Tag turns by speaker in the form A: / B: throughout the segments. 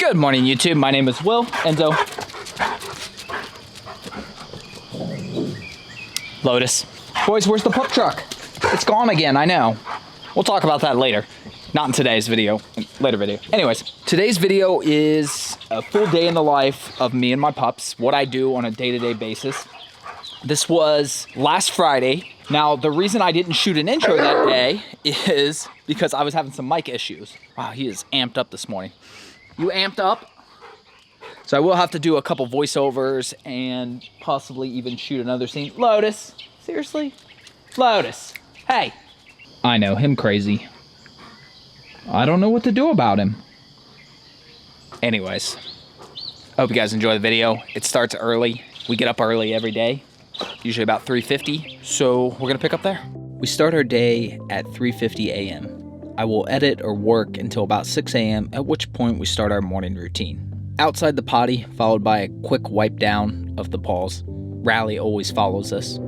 A: Good morning, YouTube. My name is Will. Enzo. Lotus. Boys, where's the pup truck? It's gone again, I know. We'll talk about that later. Not in today's video, later video. Anyways, today's video is a full day in the life of me and my pups, what I do on a day-to-day basis. This was last Friday. Now, the reason I didn't shoot an intro that day is because I was having some mic issues. Wow, he is amped up this morning. You amped up? So I will have to do a couple voiceovers and possibly even shoot another scene. Lotus, seriously? Lotus, hey. I know, him crazy. I don't know what to do about him. Anyways, I hope you guys enjoy the video. It starts early. We get up early every day, usually about 3:50. So we're gonna pick up there. We start our day at 3:50 a.m. I will edit or work until about 6 a.m., at which point we start our morning routine. Outside the potty, followed by a quick wipe down of the paws. Rally always follows us.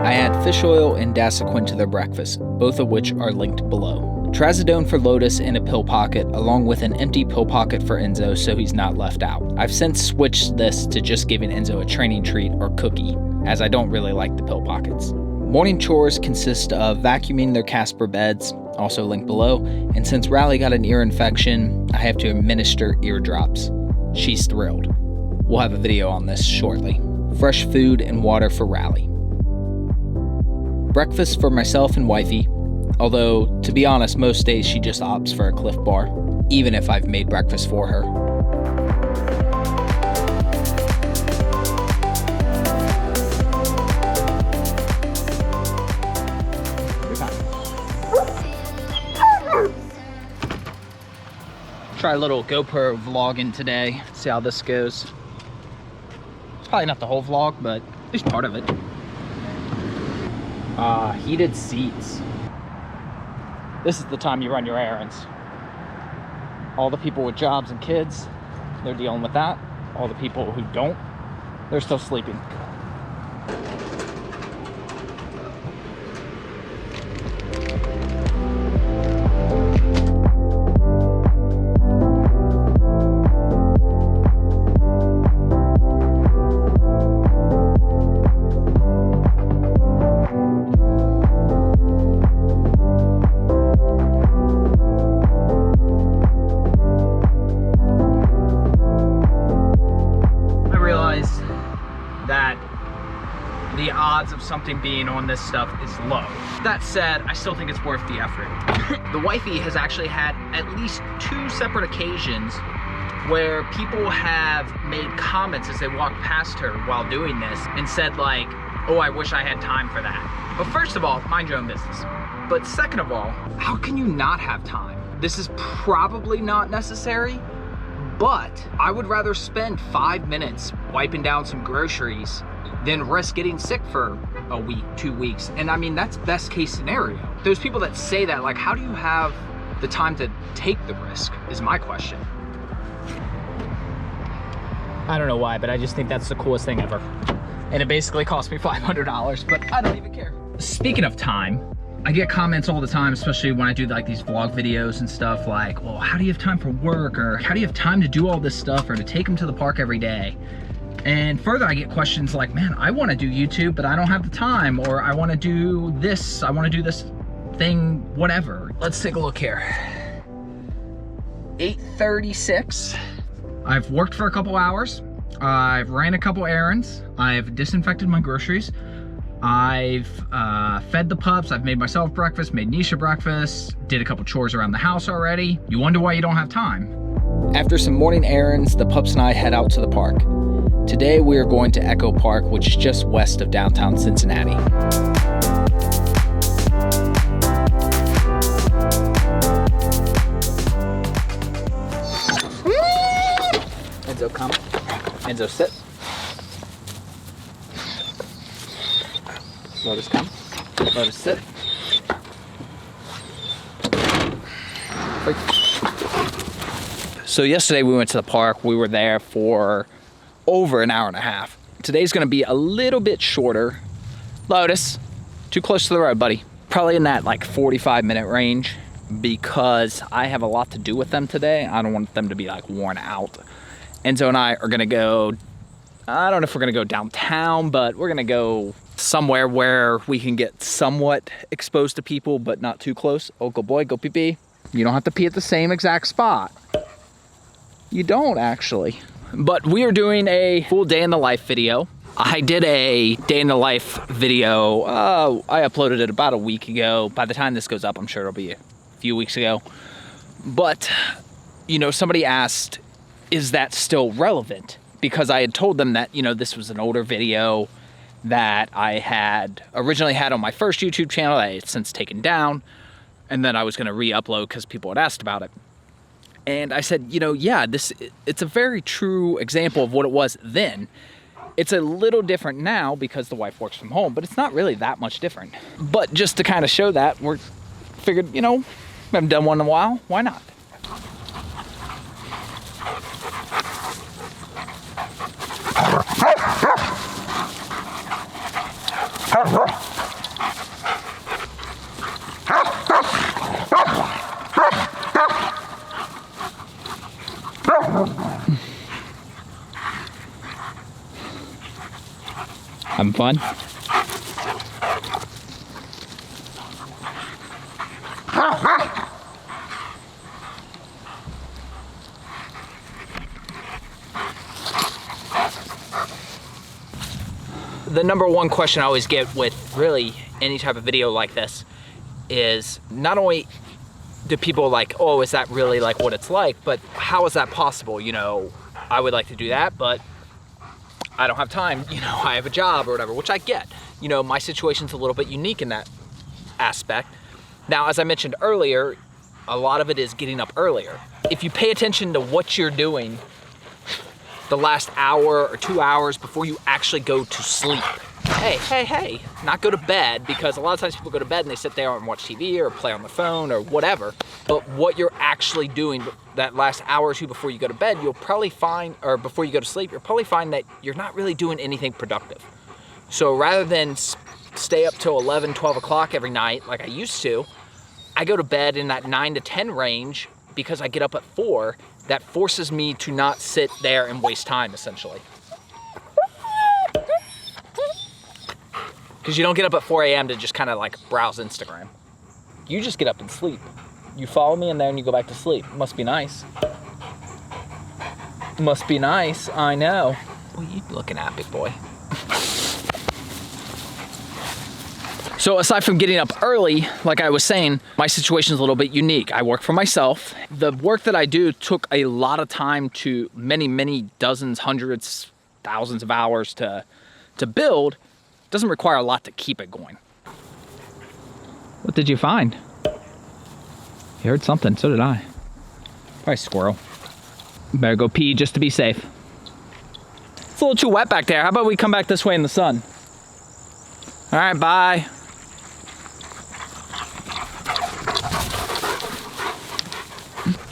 A: I add fish oil and Dasaquin to their breakfast, both of which are linked below. Trazodone for Lotus in a pill pocket, along with an empty pill pocket for Enzo so he's not left out. I've since switched this to just giving Enzo a training treat or cookie, as I don't really like the pill pockets. Morning chores consist of vacuuming their Casper beds, also linked below, and since Rally got an ear infection, I have to administer ear drops. She's thrilled. We'll have a video on this shortly. Fresh food and water for Rally. Breakfast for myself and Wifey, although, to be honest, most days she just opts for a Cliff Bar, even if I've made breakfast for her. Try a little GoPro vlogging today, see how this goes. It's probably not the whole vlog, but at least part of it. Heated seats. This is the time you run your errands. All the people with jobs and kids, they're dealing with that. All the people who don't, they're still sleeping. The odds of something being on this stuff is low. That said, I still think it's worth the effort. The wifey has actually had at least 2 separate occasions where people have made comments as they walk past her while doing this and said like, oh, I wish I had time for that. But first of all, mind your own business. But second of all, how can you not have time? This is probably not necessary, but I would rather spend 5 minutes wiping down some groceries than risk getting sick for a week, 2 weeks. And I mean, that's best case scenario. Those people that say that, like, how do you have the time to take the risk is my question. I don't know why, but I just think that's the coolest thing ever. And it basically cost me $500, but I don't even care. Speaking of time, I get comments all the time, especially when I do like these vlog videos and stuff like, well, how do you have time for work? Or how do you have time to do all this stuff or to take them to the park every day? And further, I get questions like, man, I want to do YouTube, but I don't have the time, or I want to do this, I want to do this thing, whatever. Let's take a look here. 8:36. I've worked for a couple hours. I've ran a couple errands. I've disinfected my groceries. I've fed the pups. I've made myself breakfast, made Nisha breakfast, did a couple chores around the house already. You wonder why you don't have time. After some morning errands, the pups and I head out to the park. Today we are going to Echo Park, which is just west of downtown Cincinnati. Enzo, come. Enzo, sit. Lotus, come. Lotus, sit. So yesterday we went to the park. We were there for over an hour and a half. Today's gonna be a little bit shorter. Lotus, too close to the road, buddy. Probably in that like 45-minute range. because I have a lot to do with them today. I don't want them to be like worn out. Enzo and I are gonna go, I don't know if we're gonna go downtown, but we're gonna go somewhere where we can get somewhat exposed to people, but not too close. Oh, good boy, go pee pee. You don't have to pee at the same exact spot. You don't actually. But we are doing a full day in the life video. I did a day in the life video. I uploaded it about a week ago. By the time this goes up, I'm sure it'll be a few weeks ago. But, you know, somebody asked, is that still relevant? Because I had told them that, you know, this was an older video that I had originally had on my first YouTube channel that I had since taken down. And then I was gonna re-upload because people had asked about it. And I said, you know, yeah, it's a very true example of what it was then. It's a little different now because the wife works from home, but it's not really that much different. But just to kind of show that, we're figured, you know, we haven't done one in a while, why not? Having fun? The number one question I always get with really any type of video like this is not only do people like, oh, is that really like what it's like, but how is that possible? You know, I would like to do that, but I don't have time, you know, I have a job or whatever, which I get. You know, my situation's a little bit unique in that aspect. Now, as I mentioned earlier, a lot of it is getting up earlier. If you pay attention to what you're doing the last hour or 2 hours before you actually go to sleep. Hey, not go to bed, because a lot of times people go to bed and they sit there and watch TV or play on the phone or whatever. But what you're actually doing that last hour or two before you go to bed, you'll probably find, or before you go to sleep, you'll probably find that you're not really doing anything productive. So rather than stay up till 11, 12 o'clock every night like I used to, I go to bed in that 9 to 10 range because I get up at 4. That forces me to not sit there and waste time, essentially. Because you don't get up at 4 a.m. to just kind of like browse Instagram. You just get up and sleep. You follow me and then you go back to sleep. Must be nice. Must be nice, I know. What are you looking at, big boy? So aside from getting up early, like I was saying, my situation is a little bit unique. I work for myself. The work that I do took a lot of time to many dozens, hundreds, thousands of hours to build. It doesn't require a lot to keep it going. What did you find? You heard something, so did I. Probably a squirrel. Better go pee just to be safe. It's a little too wet back there. How about we come back this way in the sun? All right, bye.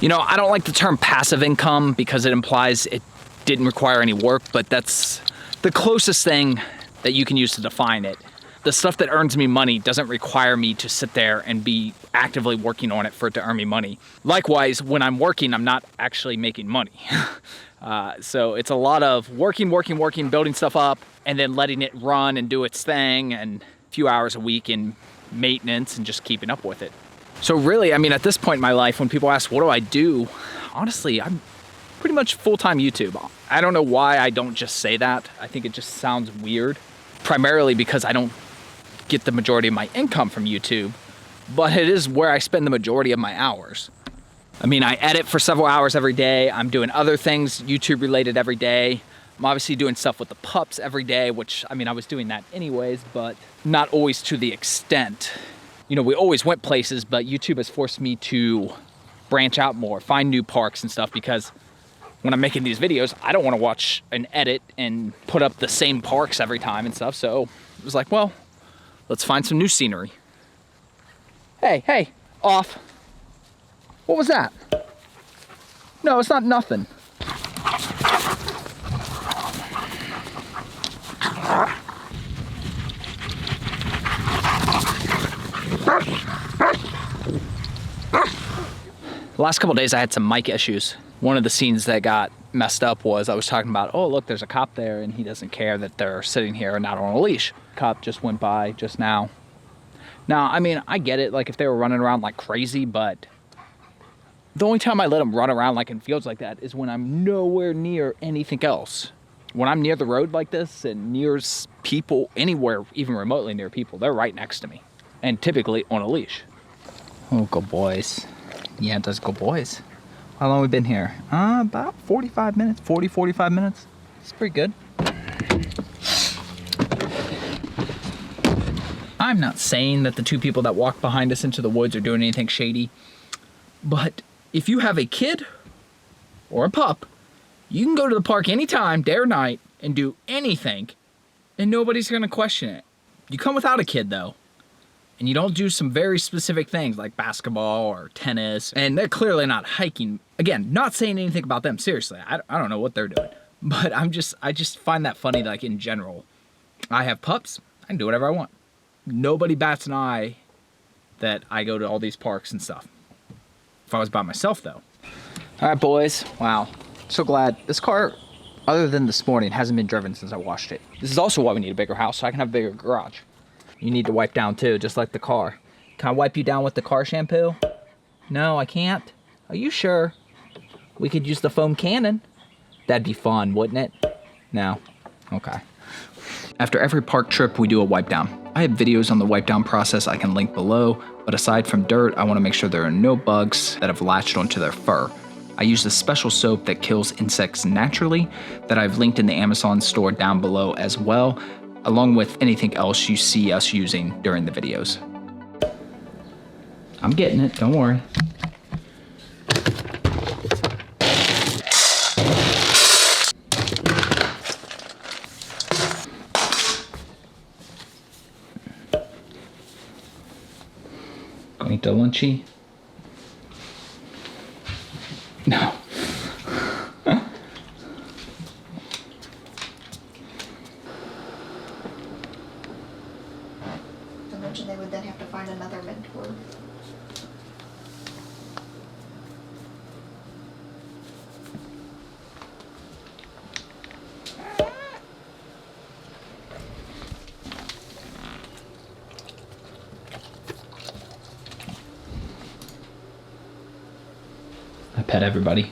A: You know, I don't like the term passive income because it implies it didn't require any work, but that's the closest thing that you can use to define it. The stuff that earns me money doesn't require me to sit there and be actively working on it for it to earn me money. Likewise, when I'm working, I'm not actually making money. So it's a lot of working, building stuff up, and then letting it run and do its thing, and a few hours a week in maintenance and just keeping up with it. So really, I mean, at this point in my life, when people ask, what do I do? Honestly, I'm pretty much full-time YouTube. I don't know why I don't just say that. I think it just sounds weird, primarily because I don't get the majority of my income from YouTube, but it is where I spend the majority of my hours. I mean, I edit for several hours every day. I'm doing other things YouTube related every day. I'm obviously doing stuff with the pups every day, which, I mean, I was doing that anyways, but not always to the extent. You know, we always went places, but YouTube has forced me to branch out more, find new parks and stuff, because when I'm making these videos, I don't want to watch and edit and put up the same parks every time and stuff. So it was like, well, let's find some new scenery. Hey, off. What was that? No, it's not nothing. The last couple days I had some mic issues. One of the scenes that got messed up was I was talking about, oh look, there's a cop there and he doesn't care that they're sitting here and not on a leash. Cop just went by just now. Now, I mean, I get it, like if they were running around like crazy, but the only time I let them run around like in fields like that is when I'm nowhere near anything else. When I'm near the road like this and near people, anywhere even remotely near people, they're right next to me. And typically on a leash. Oh, good boys. Yeah, it does go boys. How long have we been here? About 45 minutes, 45 minutes. It's pretty good. I'm not saying that the two people that walked behind us into the woods are doing anything shady, but if you have a kid or a pup, you can go to the park anytime, day or night, and do anything, and nobody's gonna question it. You come without a kid though, and you don't do some very specific things like basketball or tennis, and they're clearly not hiking. Again, not saying anything about them, seriously. I don't know what they're doing, but I just find that funny, like in general. I have pups, I can do whatever I want. Nobody bats an eye that I go to all these parks and stuff. If I was by myself though. All right, boys, wow. So glad this car, other than this morning, hasn't been driven since I washed it. This is also why we need a bigger house, so I can have a bigger garage. You need to wipe down too, just like the car. Can I wipe you down with the car shampoo? No, I can't. Are you sure? We could use the foam cannon. That'd be fun, wouldn't it? No? Okay. After every park trip, we do a wipe down. I have videos on the wipe down process I can link below, but aside from dirt, I want to make sure there are no bugs that have latched onto their fur. I use a special soap that kills insects naturally that I've linked in the Amazon store down below as well, along with anything else you see us using during the videos. I'm getting it, don't worry. Gonna eat the lunchy? No.
B: To mention they would then have to find another mentor.
A: I pet everybody.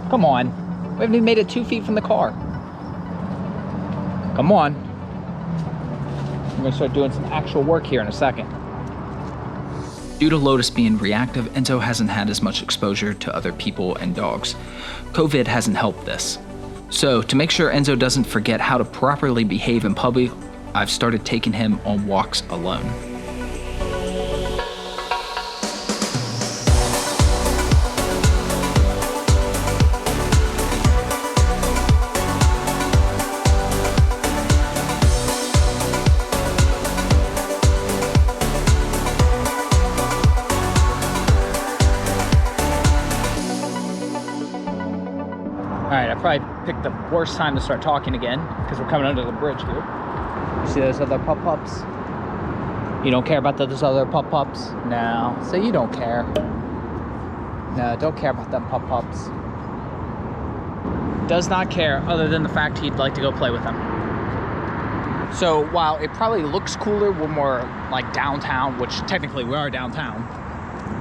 A: Come on. We haven't even made it 2 feet from the car. Come on. I'm gonna start doing some actual work here in a second. Due to Lotus being reactive, Enzo hasn't had as much exposure to other people and dogs. COVID hasn't helped this. So, to make sure Enzo doesn't forget how to properly behave in public, I've started taking him on walks alone. Alright, I probably picked the worst time to start talking again because we're coming under the bridge here. You see those other pup-pups? You don't care about those other pup-pups? No. So you don't care. No, don't care about them pup-pups. Does not care other than the fact he'd like to go play with them. So while it probably looks cooler when we're like downtown, which technically we are downtown,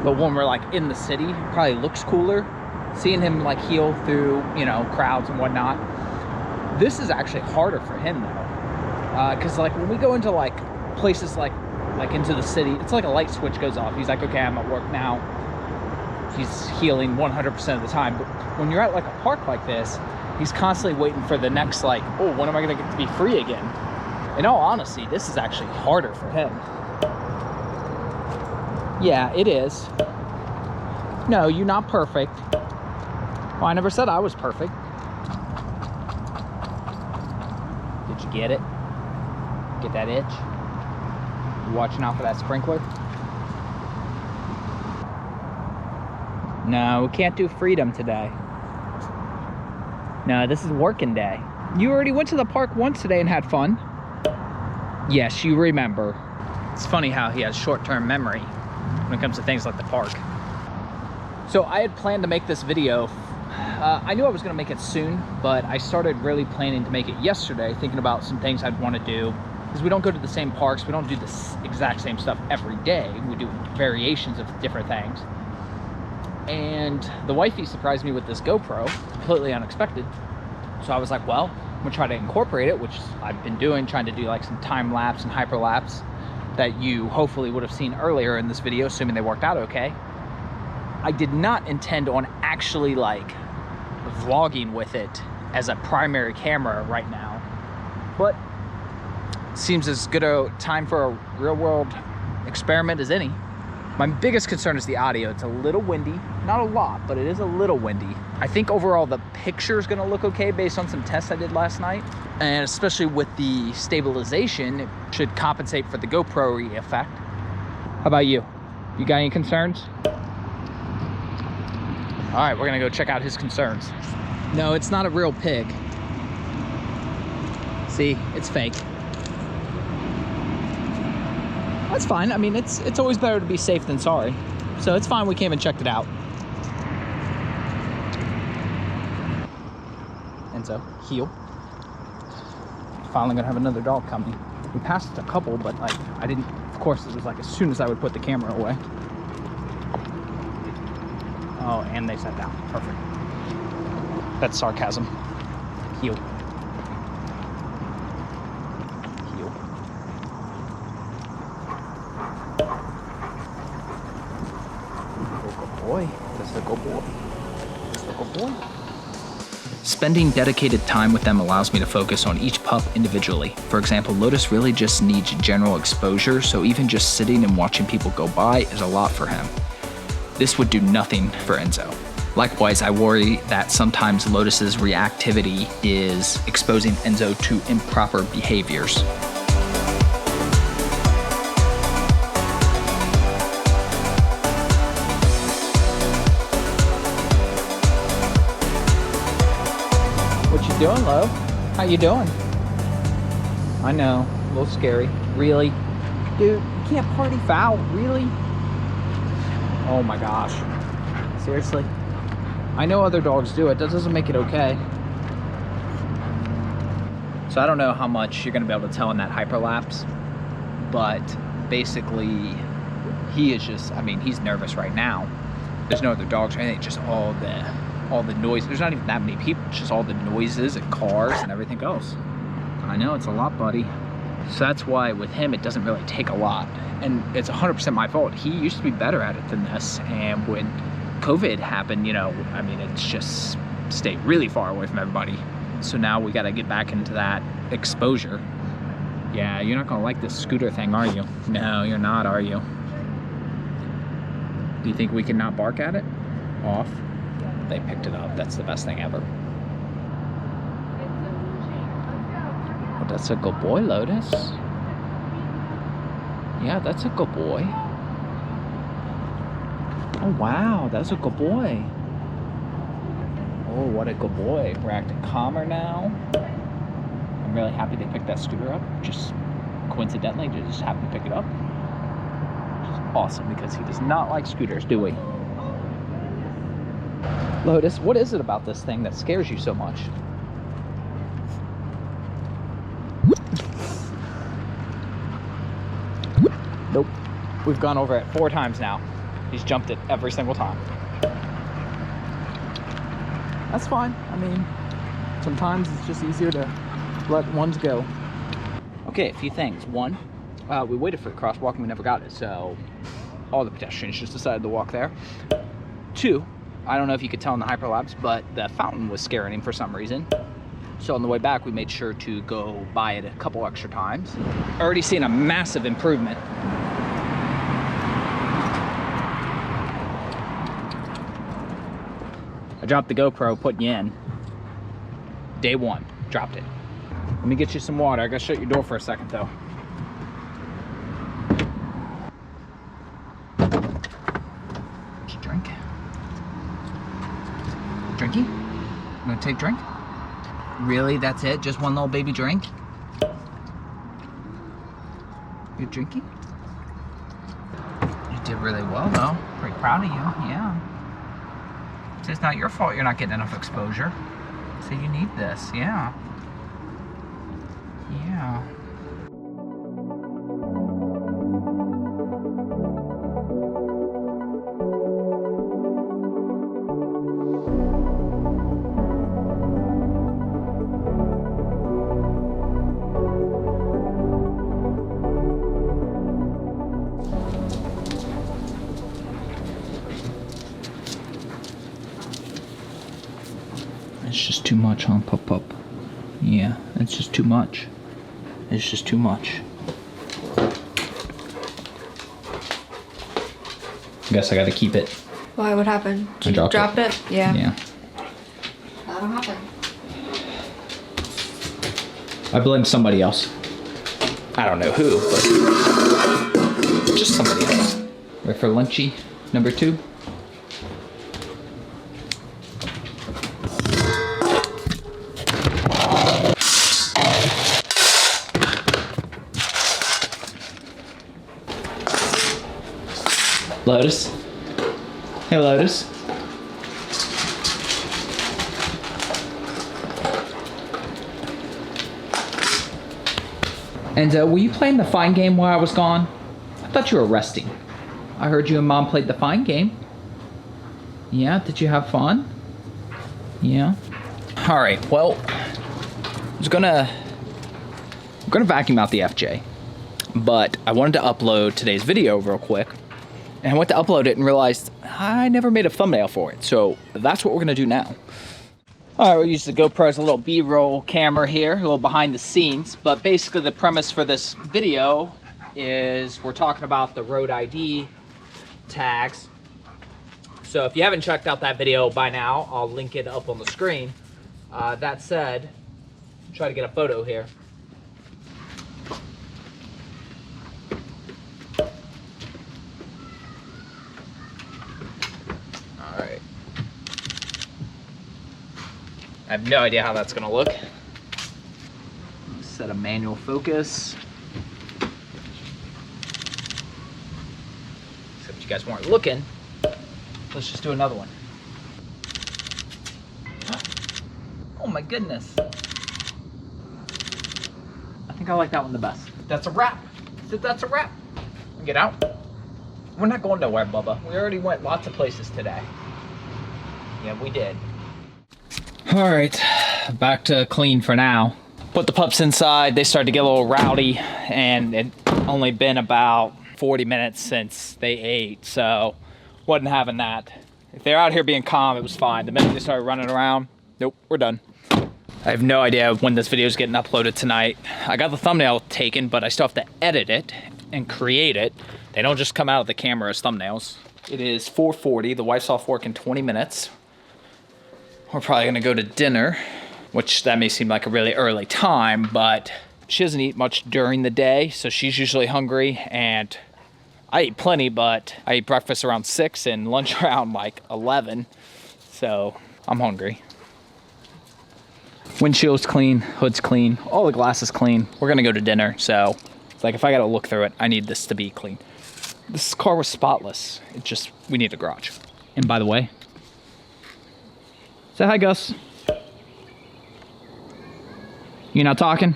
A: but when we're like in the city, it probably looks cooler. Seeing him like heal through, you know, crowds and whatnot. This is actually harder for him though. Cause like when we go into like places like into the city, it's like a light switch goes off. He's like, okay, I'm at work now. He's healing 100% of the time. But when you're at like a park like this, he's constantly waiting for the next like, oh, when am I gonna get to be free again? In all honesty, this is actually harder for him. Yeah, it is. No, you're not perfect. Well, I never said I was perfect. Did you get it? Get that itch? You watching out for that sprinkler? No, we can't do freedom today. No, this is working day. You already went to the park once today and had fun. Yes, you remember. It's funny how he has short-term memory when it comes to things like the park. So I had planned to make this video. I knew I was gonna make it soon, but I started really planning to make it yesterday, thinking about some things I'd wanna do. Because we don't go to the same parks, we don't do the exact same stuff every day. We do variations of different things. And the wifey surprised me with this GoPro, completely unexpected. So I was like, well, I'm gonna try to incorporate it, which I've been doing, trying to do like some time lapse and hyperlapse that you hopefully would have seen earlier in this video, assuming they worked out okay. I did not intend on actually like vlogging with it as a primary camera right now, but it seems as good a time for a real world experiment as any. My biggest concern is the audio. It's a little windy, not a lot, but it is a little windy. I think overall the picture is gonna look okay based on some tests I did last night. And especially with the stabilization, it should compensate for the GoPro effect. How about you? You got any concerns? All right, we're gonna go check out his concerns. No, it's not a real pig. See, it's fake. That's fine. I mean, it's always better to be safe than sorry. So it's fine, we came and checked it out. Enzo, heel. Finally gonna have another dog coming. We passed a couple, but like, I didn't, of course, it was like as soon as I would put the camera away. Oh, and they sat down, perfect. That's sarcasm. Heel. Heel. Good boy. That's a good boy. That's a good boy. Spending dedicated time with them allows me to focus on each pup individually. For example, Lotus really just needs general exposure, so even just sitting and watching people go by is a lot for him. This would do nothing for Enzo. Likewise, I worry that sometimes Lotus's reactivity is exposing Enzo to improper behaviors. What you doing, love? How you doing? I know, a little scary. Really? Dude, you can't party foul, really? Oh my gosh. Seriously? I know other dogs do it. That doesn't make it okay. So I don't know how much you're gonna be able to tell in that hyperlapse, but basically he is just, I mean, he's nervous right now. There's no other dogs or anything, just all the noise. There's not even that many people, it's just all the noises and cars and everything else. I know, it's a lot, buddy. So that's why with him, it doesn't really take a lot. And it's 100% my fault. He used to be better at it than this. And when COVID happened, you know, I mean, it's just stayed really far away from everybody. So now we got to get back into that exposure. Yeah, you're not going to like this scooter thing, are you? No, you're not, are you? Do you think we can not bark at it? Off? They picked it up. That's the best thing ever. Oh, that's a good boy, Lotus. Yeah, that's a good boy. Oh, wow, that's a good boy. Oh, what a good boy. We're acting calmer now. I'm really happy they picked that scooter up. Just coincidentally, they just happened to pick it up. Which is awesome, because he does not like scooters, do we? Lotus, what is it about this thing that scares you so much? Nope. We've gone over it 4 times now. He's jumped it every single time. That's fine. I mean, sometimes it's just easier to let ones go. Okay, a few things. One, we waited for the crosswalk and we never got it, so all the pedestrians just decided to walk there. 2, I don't know if you could tell in the hyperlapse, but the fountain was scaring him for some reason. So on the way back, we made sure to go by it a couple extra times. Already seen a massive improvement. I dropped the GoPro, putting you in. Day 1, dropped it. Let me get you some water. I gotta shut your door for a second though. Did you drink? Drinky? You gonna take drink? Really? That's it? Just one little baby drink? You're drinking? You did really well, though. Pretty proud of you, yeah. It's not your fault you're not getting enough exposure. So you need this, yeah. Yeah. It's just too much, huh, Pup? Yeah, it's just too much. It's just too much. I guess I gotta keep it.
B: Why? What happened?
A: I dropped
B: it? Yeah.
A: Yeah.
B: That'll happen.
A: I blame somebody else. I don't know who, but just somebody else. Ready for lunchy number 2? Lotus. Hey, Lotus. And were you playing the fine game while I was gone? I thought you were resting. I heard you and Mom played the fine game. Yeah, did you have fun? Yeah. All right, well, I'm gonna vacuum out the FJ, but I wanted to upload today's video real quick. And I went to upload it and realized I never made a thumbnail for it. So that's what we're gonna do now. All right, we'll use the GoPro as a little B-roll camera here, a little behind the scenes. But basically the premise for this video is we're talking about the road ID tags. So if you haven't checked out that video by now, I'll link it up on the screen. That said, try to get a photo here. I have no idea how that's gonna look. Set a manual focus. Except you guys weren't looking. Let's just do another one. Oh my goodness. I think I like that one the best. That's a wrap. That's a wrap. Get out. We're not going nowhere, Bubba. We already went lots of places today. Yeah, we did. All right, back to clean for now. Put the pups inside. They started to get a little rowdy, and it only been about 40 minutes since they ate, so wasn't having that. If they're out here being calm, it was fine. The minute they started running around, nope, we're done. I have no idea when this video is getting uploaded tonight. I got the thumbnail taken, but I still have to edit it and create it. They don't just come out of the camera as thumbnails. It is 4:40. The wife's off work in 20 minutes. We're probably gonna go to dinner, which that may seem like a really early time, but she doesn't eat much during the day, so she's usually hungry, and I eat plenty, but I eat breakfast around 6 and lunch around like 11, so I'm hungry. Windshield's clean, hood's clean, all the glass is clean. We're gonna go to dinner, so it's like if I gotta look through it, I need this to be clean. This car was spotless. It just, we need a garage. And by the way, say hi, Gus. You not talking?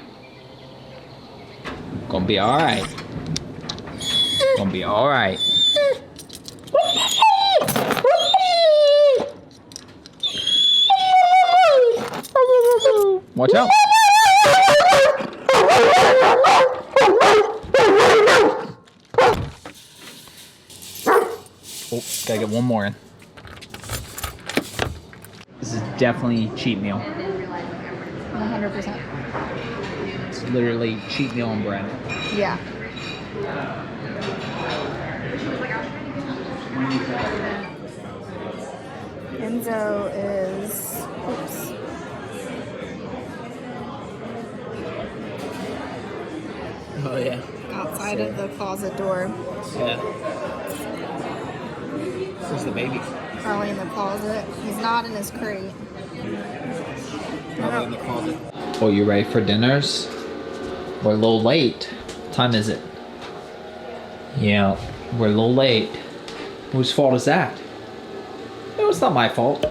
A: Gonna be all right. Gonna be all right. Watch out. Oh, gotta get one more in. This is definitely cheat meal.
B: 100%.
A: It's literally cheat meal on bread.
B: Yeah. Enzo is, oops.
A: Oh yeah.
B: Outside of the closet door.
A: Yeah. Where's the baby?
B: Probably in the closet. He's not in his crate.
A: Probably in the closet. Oh, you ready for dinners? We're a little late. What time is it? Yeah, we're a little late. Whose fault is that? No, it's not my fault.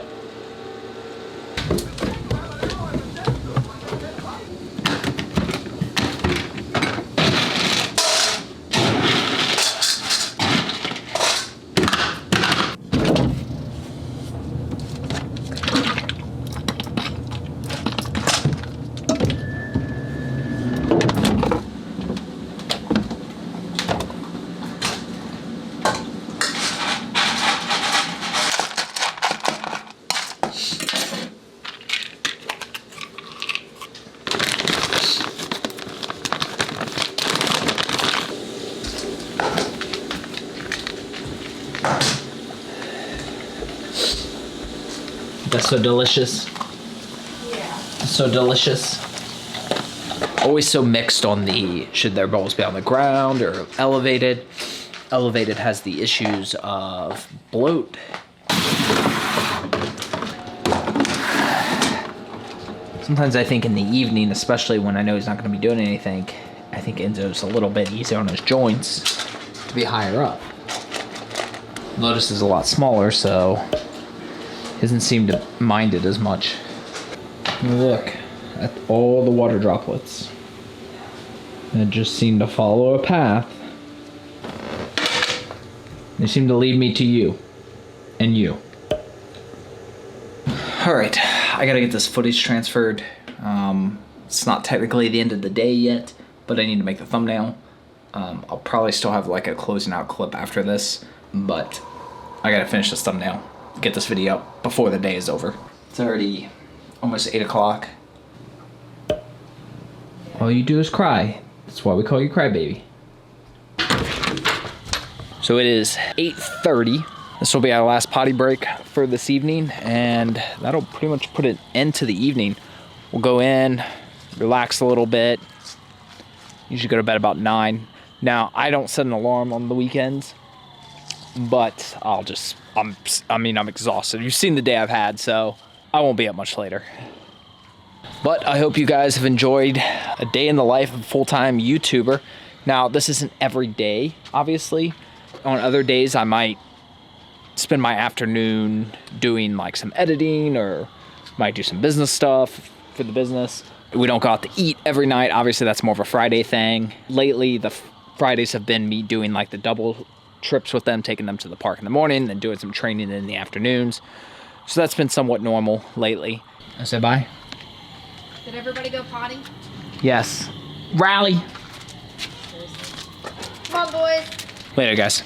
A: That's so delicious.
B: Yeah.
A: So delicious. Always so mixed on the should their bowls be on the ground or elevated. Elevated has the issues of bloat. Sometimes I think in the evening, especially when I know he's not going to be doing anything, I think Enzo's a little bit easier on his joints to be higher up. Lotus is a lot smaller, so he doesn't seem to mind it as much. Look at all the water droplets. And it just seemed to follow a path. They seem to lead me to you. And you. Alright, I gotta get this footage transferred. It's not technically the end of the day yet, but I need to make the thumbnail. I'll probably still have like a closing out clip after this, but I gotta finish this thumbnail. Get this video up before the day is over. It's already almost 8 o'clock. All you do is cry. That's why we call you Crybaby. So it is 8:30. This will be our last potty break for this evening, and that'll pretty much put an end to the evening. We'll go in, relax a little bit. Usually go to bed about 9. Now, I don't set an alarm on the weekends, but I'm exhausted. You've seen the day I've had, so I won't be up much later. But I hope you guys have enjoyed a day in the life of a full-time YouTuber. Now, this isn't every day, obviously. On other days, I might spend my afternoon doing like some editing or might do some business stuff for the business. We don't go out to eat every night. Obviously, that's more of a Friday thing. Lately, the Fridays have been me doing like the double trips with them, taking them to the park in the morning and doing some training in the afternoons. So that's been somewhat normal lately. I said bye.
B: Did everybody go potty?
A: Yes. Rally.
B: Come on, boys.
A: Later, guys.